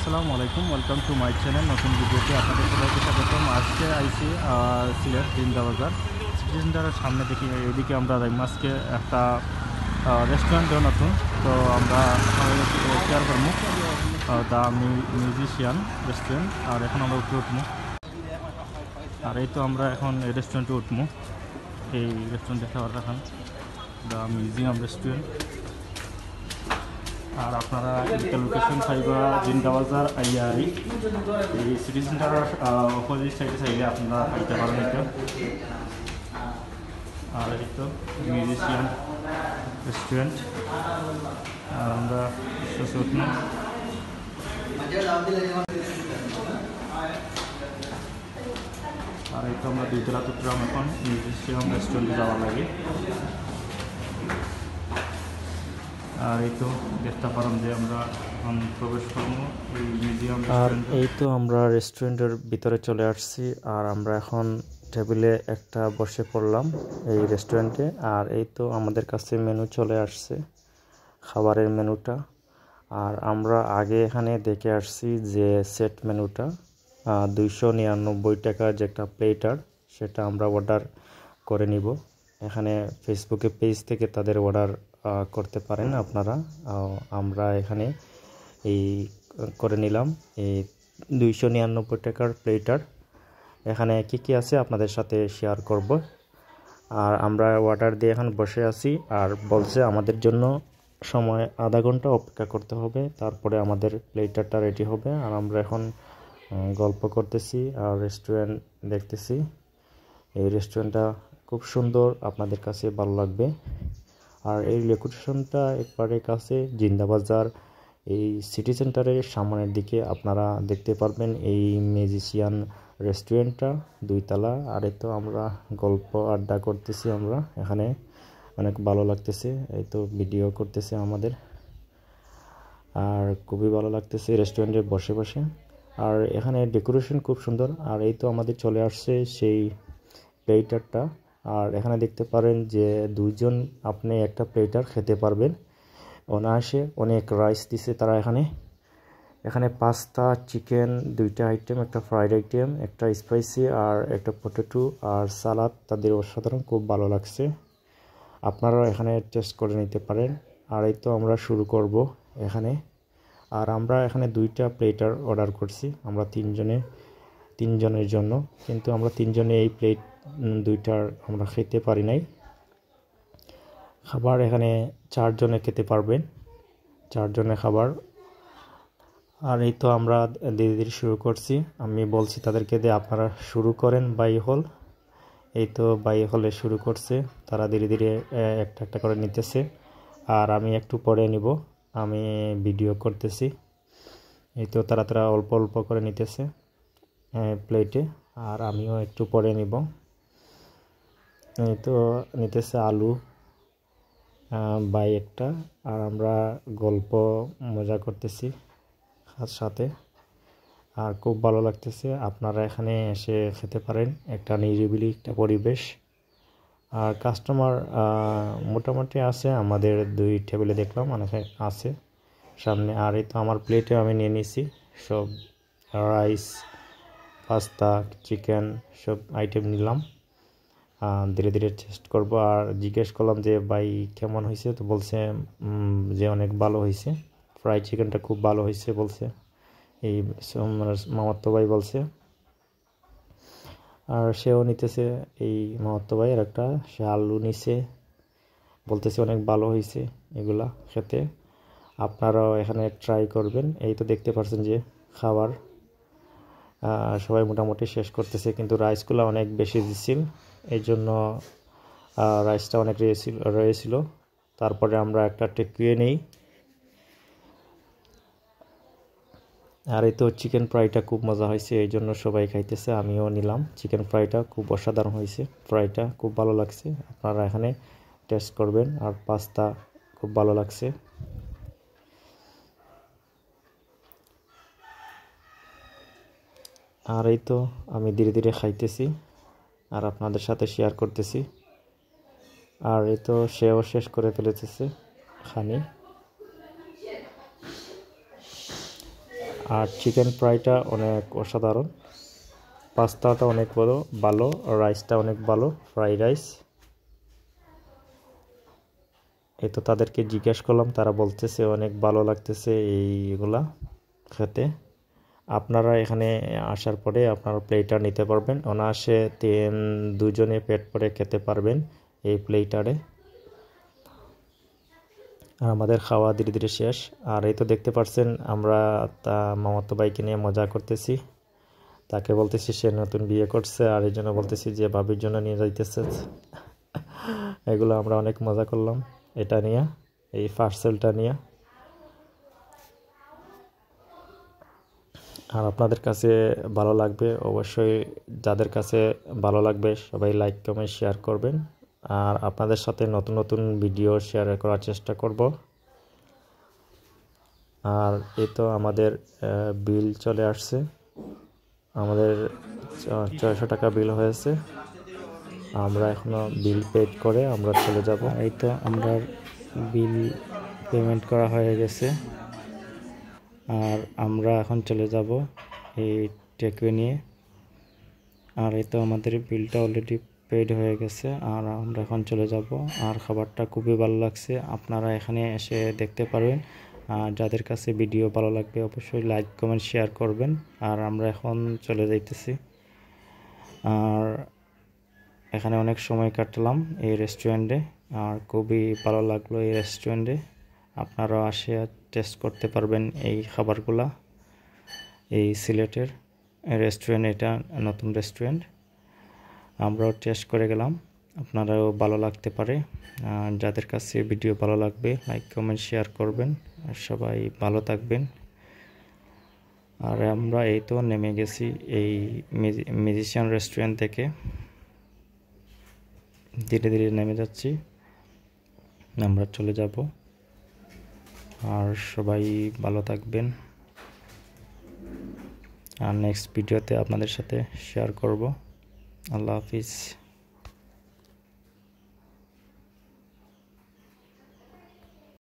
আসসালামু আলাইকুম, welcome to my channel. নতুন ভিডিওতে আপনাদের সবাইকে স্বাগতম। আজকে আইসি সিলেট জিন্দা বাজার সিটি সেন্টারের সামনে দেখি এদিকে আমরা আজকে একটা রেস্টুরেন্টও নতুন, তো আমরা শেয়ার করবো দ্য মিউজিশিয়ান রেস্টুরেন্ট। আর এখন আমরা উপরে উঠবো, আর এই তো আমরা এখন এই রেস্টুরেন্টে উঠবো। এই রেস্টুরেন্ট দেখতে পারবেন দ্য মিউজিয়াম রেস্টুরেন্ট। আর আপনারা এটা লোকেশন পাইবা জিন্দা বাজার আইয়ারি, এই সিটি সেন্টারের অপোজিট সাইডে চাইলে আপনারা পাইতে পারেন এটা। আর এই তো মিউজিশিয়ান রেস্টুরেন্ট। আর আমরা আর এই তো আমরা দুইতলা উঠলাম এখন মিউজিশিয়ান রেস্টুরেন্টে যাওয়ার লাগে। আর এই তো দেখতে পারলাম যে আমরা এখন প্রবেশ করবো এই মিউজিয়াম। আর এই তো আমরা রেস্টুরেন্টের ভিতরে চলে আসছি, আর আমরা এখন টেবিলে একটা বসে পড়লাম এই রেস্টুরেন্টে। আর এই তো আমাদের কাছে মেনু চলে আসছে, খাবারের মেনুটা। আর আমরা আগে এখানে দেখে আসছি যে সেট মেনুটা 299 টাকা যে একটা প্লেটার, সেটা আমরা অর্ডার করে নিব। এখানে ফেসবুকে পেজ থেকে তাদের অর্ডার করতে পারেন আপনারা। আমরা এখানে এই করে নিলাম এই 299 টাকার প্লেটার। এখানে কি কি আছে আপনাদের সাথে শেয়ার করব। আর আমরা অর্ডার দিয়ে এখন বসে আছি, আর বলছে আমাদের জন্য সময় আধা ঘন্টা অপেক্ষা করতে হবে, তারপরে আমাদের প্লেটারটা রেডি হবে। আর আমরা এখন গল্প করতেছি আর রেস্টুরেন্ট দেখতেছি। এই রেস্টুরেন্টটা খুব সুন্দর, আপনাদের কাছে ভালো লাগবে। আর এই লোকেশনটা একবারে কাছে জিন্দা বাজার, এই সিটি সেন্টারের সামনের দিকে আপনারা দেখতে পারবেন এই মিউজিশিয়ান রেস্টুরেন্টটা, 2 তলা। আর এই তো আমরা গল্প আড্ডা করতেছি, আমরা এখানে অনেক ভালো লাগতেছে। এই তো ভিডিও করতেছে আমাদের, আর খুবই ভালো লাগতেছে রেস্টুরেন্টে বসে বসে। আর এখানে ডেকোরেশন খুব সুন্দর। আর এই তো আমাদের চলে আসছে সেই প্লেটারটা। আর এখানে দেখতে পারেন যে 2 জন আপনি একটা প্লেটার খেতে পারবেন অনায়াসে। অনেক রাইস দিছে তারা এখানে পাস্তা, চিকেন 2টা আইটেম, একটা ফ্রাইড আইটেম, একটা স্পাইসি আর একটা পটেটো আর সালাদ। তাদের অসাধারণ, খুব ভালো লাগছে। আপনারা এখানে টেস্ট করে নিতে পারেন। আর এই তো আমরা শুরু করব এখানে। আর আমরা এখানে 2টা প্লেটার অর্ডার করছি আমরা 3 জনের জন্য, কিন্তু আমরা 3 জনে এই প্লেট 2টার আমরা খেতে পারি নাই। খাবার এখানে 4 জনে খেতে পারবেন, 4 জনের খাবার। আর এই তো আমরা ধীরে ধীরে শুরু করছি। আমি বলছি তাদেরকে যে আপনারা শুরু করেন বাই হল। এই তো বাই হলে শুরু করছে, তারা ধীরে ধীরে একটা একটা করে নিতেছে। আর আমি একটু পরে নিব, আমি ভিডিও করতেছি। এই তো তারা অল্প অল্প করে নিতেছে প্লেটে, আর আমিও একটু পরে নিব। এই তো নিতেছে আলু বাই একটা। আর আমরা গল্প মজা করতেছি সাথে, আর খুব ভালো লাগতেছে। আপনারা এখানে এসে খেতে পারেন, একটা নিরিবিলি একটা পরিবেশ। আর কাস্টমার মোটামুটি আছে, আমাদের 2 টেবিলে দেখলাম অনেক আছে সামনে। আর এই তো আমার প্লেটে আমি নিয়ে নিছি সব রাইস, পাস্তা, চিকেন সব আইটেম নিলাম। ধীরে ধীরে টেস্ট করব। আর জিজ্ঞেস করলাম যে ভাই কেমন হয়েছে, তো বলছে যে অনেক ভালো হয়েছে, ফ্রাই চিকেনটা খুব ভালো হয়েছে বলছে এই মামাতো ভাই বলছে। আর সেও নিতেছে এই মামাতো ভাই, আর একটা সে আলু নিছে, বলতেছে অনেক ভালো হয়েছে এগুলা খেতে। আপনারাও এখানে ট্রাই করবেন। এই তো দেখতে পাচ্ছেন যে খাবার সবাই মোটামুটি শেষ করতেছে, কিন্তু রাইসগুলো অনেক বেশি দিছিল, এই জন্য রাইসটা অনেক রয়েছিল। তারপরে আমরা একটা টেকুয়ে নেই। আর এই তো চিকেন ফ্রাইটা খুব মজা হয়েছে, এই জন্য সবাই খাইতেছে, আমিও নিলাম। চিকেন ফ্রাইটা খুব অসাধারণ হয়েছে, ফ্রাইটা খুব ভালো লাগছে, আপনারা এখানে টেস্ট করবেন। আর পাস্তা খুব ভালো লাগছে। আর এই তো আমি ধীরে ধীরে খাইতেছি আর আপনাদের সাথে শেয়ার করতেছি। আর এই তো সেও শেষ করে ফেলেছে খানি। আর চিকেন ফ্রাইটা অনেক অসাধারণ, পাস্তাটা অনেক ভালো, রাইসটা অনেক ভালো, ফ্রাইড রাইস। এই তো তাদেরকে জিজ্ঞেস করলাম, তারা বলতেছে অনেক ভালো লাগতেছে এইগুলা খেতে। আপনারা এখানে আসার পরে আপনারা প্লেটার নিতে পারবেন, অনায়াসে দুজনে পেট ভরে খেতে পারবেন এই প্লেটারে। আর আমাদের খাওয়া ধীরে ধীরে শেষ। আর এই তো দেখতে পাচ্ছেন আমরা মামাতো ভাইকে নিয়ে মজা করতেছি, তাকে বলতেছি সে নতুন বিয়ে করছে, আর এই জন্য বলতেছি যে ভাবির জন্য নিয়ে যাইতেছে। এগুলো আমরা অনেক মজা করলাম এটা নিয়ে, এই পার্সেলটা নিয়ে। আর আপনাদের কাছে ভালো লাগবে অবশ্যই, যাদের কাছে ভালো লাগবে সবাই লাইক কমেন্ট শেয়ার করবেন। আর আপনাদের সাথে নতুন নতুন ভিডিও শেয়ার করার চেষ্টা করব। আর এই তো আমাদের বিল চলে আসছে, আমাদের 600 টাকা বিল হয়েছে। আমরা এখনও বিল পেড করে আমরা চলে যাব। এই তো আমরা বিল পেমেন্ট করা হয়ে গেছে, আর আমরা এখন চলে যাব এই টেকওয়ে নিয়ে। আর এই তো আমাদের বিলটা অলরেডি পেড হয়ে গেছে, আর আমরা এখন চলে যাব। আর খাবারটা খুবই ভালো লাগছে, আপনারা এখানে এসে দেখতে পারবেন। আর যাদের কাছে ভিডিও ভালো লাগবে অবশ্যই লাইক কমেন্ট শেয়ার করবেন। আর আমরা এখন চলে যাইতেছি। আর এখানে অনেক সময় কাটলাম এই রেস্টুরেন্টে, আর খুবই ভালো লাগলো এই রেস্টুরেন্টে। আপনারাও আসে টেস্ট করতে পারবেন এই খাবারগুলা। এই সিলেটের রেস্টুরেন্ট, এটা নতুন রেস্টুরেন্ট, আমরাও টেস্ট করে গেলাম, আপনারাও ভালো লাগতে পারে। আর যাদের কাছে ভিডিও ভালো লাগবে লাইক কমেন্ট শেয়ার করবেন, আর সবাই ভালো থাকবেন। আর আমরা এই তো নেমে গেছি এই মিউজিশিয়ান রেস্টুরেন্ট থেকে, ধীরে ধীরে নেমে যাচ্ছি, আমরা চলে যাব। আর সবাই ভালো থাকবেন, আর নেক্সট ভিডিওতে আপনাদের সাথে শেয়ার করব। আল্লাহ হাফিজ।